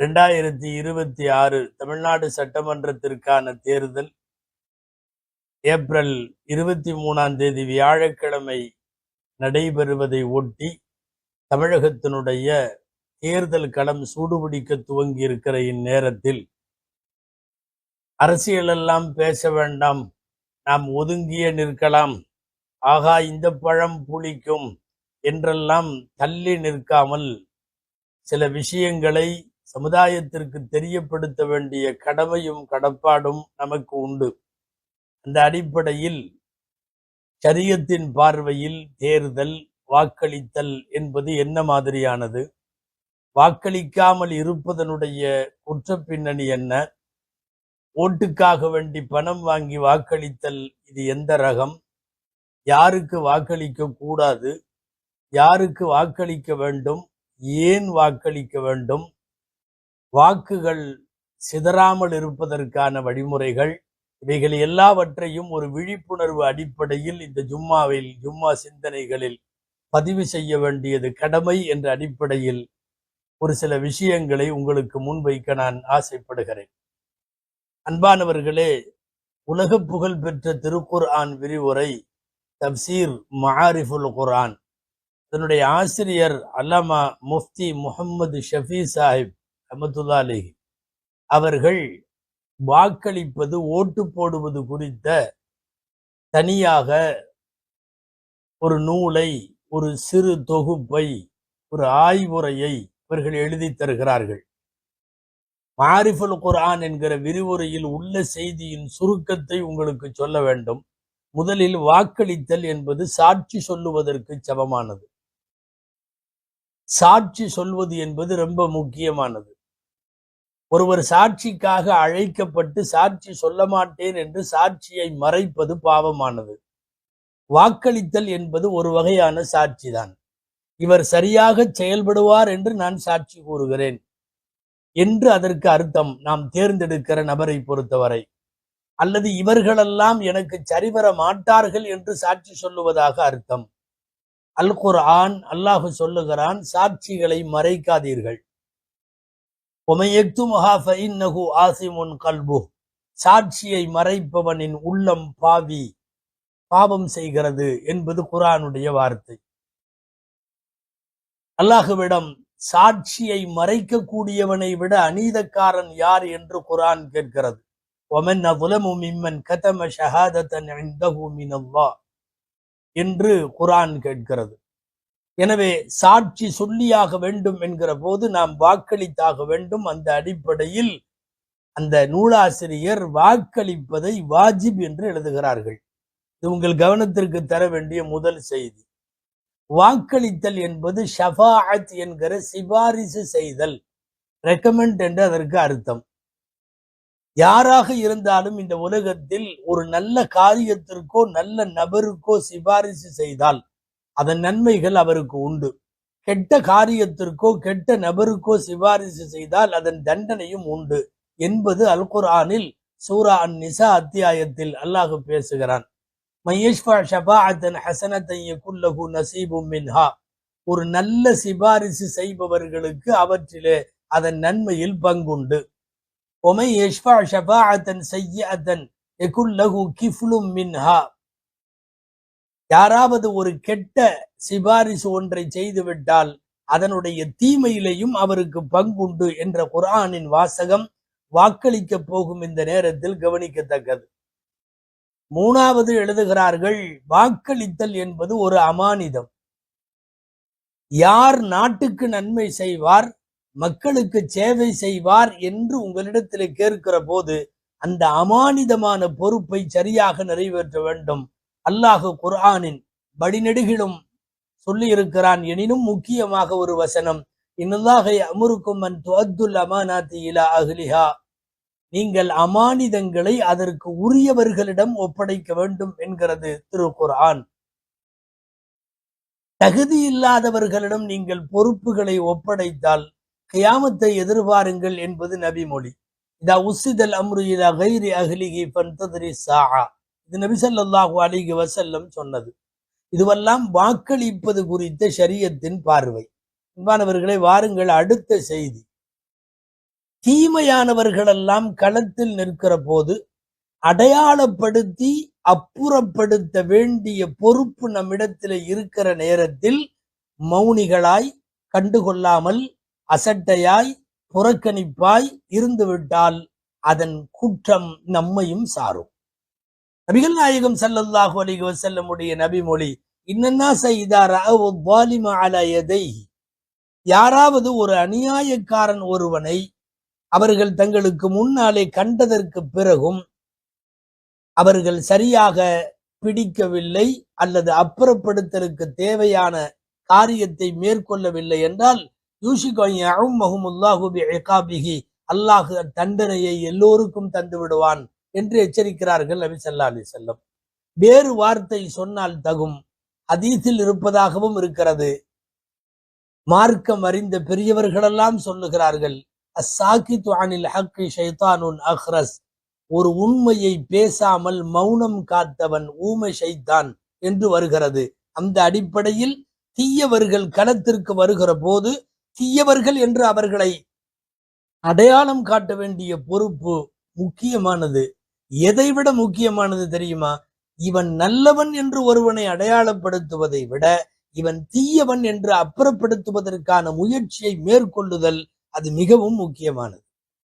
2026 தமிழ்நாடு சட்டமன்றத்திற்கான தேர்தல் ஏப்ரல் 23ஆம் தேதி வியாழக்கிழமை நடைபெறுவதை ஒட்டி தமிழகத்தினுடைய தேர்தல் களம் சூடுபிடிக்க துவங்கி இருக்கிற இந்நேரத்தில் அரசியலெல்லாம் பேச வேண்டாம், நாம் ஒதுங்கியே நிற்கலாம், ஆகா இந்த பழம் புளிக்கும் என்றெல்லாம் தள்ளி நிற்காமல் சில விஷயங்களை சமுதாயத்திற்கு தெரியப்படுத்த வேண்டிய கடமையும் கடப்பாடும் நமக்கு உண்டு. அந்த அடிப்படையில் ஷரியத்தின் பார்வையில் தேர்தல், வாக்களித்தல் என்பது என்ன மாதிரியானது, வாக்களிக்காமல் இருப்பதனுடைய குற்ற பின்னணி என்ன, ஓட்டுக்காக வேண்டி பணம் வாங்கி வாக்களித்தல் இது எந்த ரகம், யாருக்கு வாக்களிக்க கூடாது, யாருக்கு வாக்களிக்க வேண்டும், ஏன் வாக்களிக்க வேண்டும், வாக்குகள் சிதறாமல் இருப்பதற்கான வழிமுறைகள், இவைகள் எல்லாவற்றையும் ஒரு விழிப்புணர்வு அடிப்படையில் இந்த ஜும்மா சிந்தனைகளில் பதிவு செய்ய வேண்டியது கடமை என்ற அடிப்படையில் ஒரு சில விஷயங்களை உங்களுக்கு முன்வைக்க நான் ஆசைப்படுகிறேன். அன்பானவர்களே, உலக புகழ் பெற்ற திருக்குர்ஆன் விரிவுரை தப்சீர் மஆரிஃபுல் குர்ஆன், இதனுடைய ஆசிரியர் அல்லாமா முஃப்தி முஹம்மது ஷஃபி சாஹிப் ரஹ்மத்துல்லாஹி அலைஹி அவர்கள் வாக்களிப்பது, ஓட்டு போடுவது குறித்த தனியாக ஒரு நூலை, ஒரு சிறு தொகுப்பை, ஒரு ஆய்வுரையை இவர்கள் எழுதி தருகிறார்கள். மஆரிஃபுல் குர்ஆன் என்கிற விரிவுரையில் உள்ள செய்தியின் சுருக்கத்தை உங்களுக்கு சொல்ல வேண்டும். முதலில் வாக்களித்தல் என்பது சாட்சி சொல்லுவதற்கு சமமானது. சாட்சி சொல்வது என்பது ரொம்ப முக்கியமானது. ஒருவர் சாட்சிக்காக அழைக்கப்பட்டு சாட்சி சொல்ல மாட்டேன் என்று சாட்சியை மறைப்பது பாவமானது. வாக்களித்தல் என்பது ஒரு வகையான சாட்சி தான். இவர் சரியாக செயல்படுவார் என்று நான் சாட்சி கூறுகிறேன் என்று அதற்கு அர்த்தம், நாம் தேர்ந்தெடுக்கிற நபரை பொறுத்தவரை. அல்லது இவர்களெல்லாம் எனக்கு சரிவர மாட்டார்கள் என்று சாட்சி சொல்லுவதாக அர்த்தம். அல் குர்ஆன் அல்லாஹ் சொல்லுகிறான், சாட்சிகளை மறைக்காதீர்கள். சாட்சியை மறைப்பவனின் உள்ளம் பாவம் செய்கிறது என்பது குர்ஆனுடைய வார்த்தை. அல்லாஹ்விடம் சாட்சியை மறைக்க கூடியவனை விட அநீதக்காரன் யார் என்று குர்ஆன் கேட்கிறது. என்று குர்ஆன் கேட்கிறது. எனவே சாட்சி சொல்லியாக வேண்டும் என்கிற போது நாம் வாக்களித்தாக வேண்டும். அந்த அடிப்படையில் அந்த நூலாசிரியர் வாக்களிப்பதை வாஜிப் என்று எழுதுகிறார்கள். இது உங்கள் கவனத்திற்கு தர வேண்டிய முதல் செய்தி. வாக்களித்தல் என்பது ஷஃபாஅத் என்கிற சிபாரிசு செய்தல், ரெக்கமெண்ட் என்று அதற்கு அர்த்தம். யாராக இருந்தாலும் இந்த உலகத்தில் ஒரு நல்ல காரியத்திற்கோ நல்ல நபருக்கோ சிபாரிசு செய்தால் அதன் நன்மைகள் அவருக்கு உண்டு. கெட்ட காரியத்திற்கோ கெட்ட நபருக்கோ சிபாரிசு செய்தால் அதன் தண்டனையும் உண்டு என்பது அல் குர்ஆனில் சூரா அன்-நிசா அத்தியாயத்தில் அல்லாஹ் பேசுகிறான். மையஷ்ஃபா ஷஃபாஅத்தன் ஹஸனத்தன் யகுல் லஹு நஸீபும் மின்ஹா, ஒரு நல்ல சிபாரிசு செய்பவர்களுக்கு அவற்றிலே அதன் நன்மையில் பங்குண்டு. ஒமை யஷ்ஃபா ஷஃபாஅத்தன் ஸய்யிஅத்தன் யகுல் லஹு கிஃப்லும் மின்ஹா, யாராவது ஒரு கெட்ட சிபாரிசு ஒன்றை செய்துவிட்டால் அதனுடைய தீமையிலேயும் அவருக்கு பங்குண்டு என்ற குர்ஆனின் வாசகம் வாக்களிக்க போகும் இந்த நேரத்தில் கவனிக்கத்தக்கது. மூணாவது எழுதுகிறார்கள், வாக்களித்தல் என்பது ஒரு அமானிதம். யார் நாட்டுக்கு நன்மை செய்வார், மக்களுக்கு சேவை செய்வார் என்று உங்களிடத்தில் கேட்கிற போது அந்த அமானிதமான பொறுப்பை சரியாக நிறைவேற்ற வேண்டும். அல்லாஹ் குர்ஆனின் படிநெடுகிலும் சொல்லி இருக்கிறான். எனினும் முக்கியமாக ஒரு வசனம், இன்னல்லாஹ யஅமுருக்கும் அன் துஅத்துல் அமானாத்தி இலா அஹ்லிஹா, நீங்கள் அமானிதங்களை அதற்கு உரியவர்களிடம் ஒப்படைக்க வேண்டும் என்கிறது திருக்குர்ஆன். தகுதி இல்லாதவர்களிடம் நீங்கள் பொறுப்புகளை ஒப்படைத்தால் கியாமத்தை எதிர்பாருங்கள் என்பது நபிமொழி. இதா உஸ்ஸிதல் அம்ரு இலா கைரி அஹ்லிஹி ஃபன்தத்ரி ஸாஅ, இது நபி ஸல்லல்லாஹு அலைஹி வஸல்லம் சொன்னது. இதுவெல்லாம் வாக்களிப்பது குறித்த ஷரியத்தின் பார்வை. அன்பானவர்களே, வாருங்கள் அடுத்த செய்தி. தீமையானவர்களெல்லாம் களத்தில் நிற்கிற போது அடையாளப்படுத்தி அப்புறப்படுத்த வேண்டிய பொறுப்பு நம்மிடத்தில் இருக்கிற நேரத்தில் மௌனிகளாய், கண்டுகொள்ளாமல், அசட்டையாய், புறக்கணிப்பாய் இருந்துவிட்டால் அதன் குற்றம் நம்மையும் சாரும். நபிகள் நாயகம் ஸல்லல்லாஹு அலைஹி வஸல்லமுடைய நபிமொழி, இன்னன்னாஸ இதா ரஅவு ظالم على يديه, யாராவது ஒரு அநியாயக்காரன் ஒருவனை அவர்கள் தங்களுக்கு முன்னாலே கண்டதற்கு பிறகும் அவர்கள் சரியாக பிடிக்கவில்லை அல்லது அப்புறப்படுத்தலுக்கு தேவையான காரியத்தை மேற்கொள்ளவில்லை என்றால் அல்லாஹ் தண்டனையை எல்லோருக்கும் தந்து விடுவான் என்று எச்சரிக்கிறார்கள் நபி ஸல்லல்லாஹு அலைஹி வஸல்லம். வேறு வார்த்தை சொன்னால் தகும், ஹதீஸில் இருப்பதாகவும் இருக்கிறது. மார்க்கம் அறிந்த பெரியவர்களெல்லாம் சொல்லுகிறார்கள், அஸ்ஸாகிது அனில் ஹக்கி ஷைத்தானுன் அஹ்ரஸ், ஒரு உண்மையை பேசாமல் மௌனம் காத்தவன் ஊமை ஷைத்தான் என்று வருகிறது. அந்த அடிப்படையில் தீயவர்கள் களத்திற்கு வருகிற போது தீயவர்கள் என்று அவர்களை அடையாளம் காட்ட வேண்டிய பொறுப்பு முக்கியமானது. எதைவிட முக்கியமானது தெரியுமா? இவன் நல்லவன் என்று ஒருவனை அடையாளப்படுத்துவதை விட இவன் தீயவன் என்று அப்புறப்படுத்துவதற்கான முயற்சியை மேற்கொள்ளுதல் அது மிகவும் முக்கியமானது.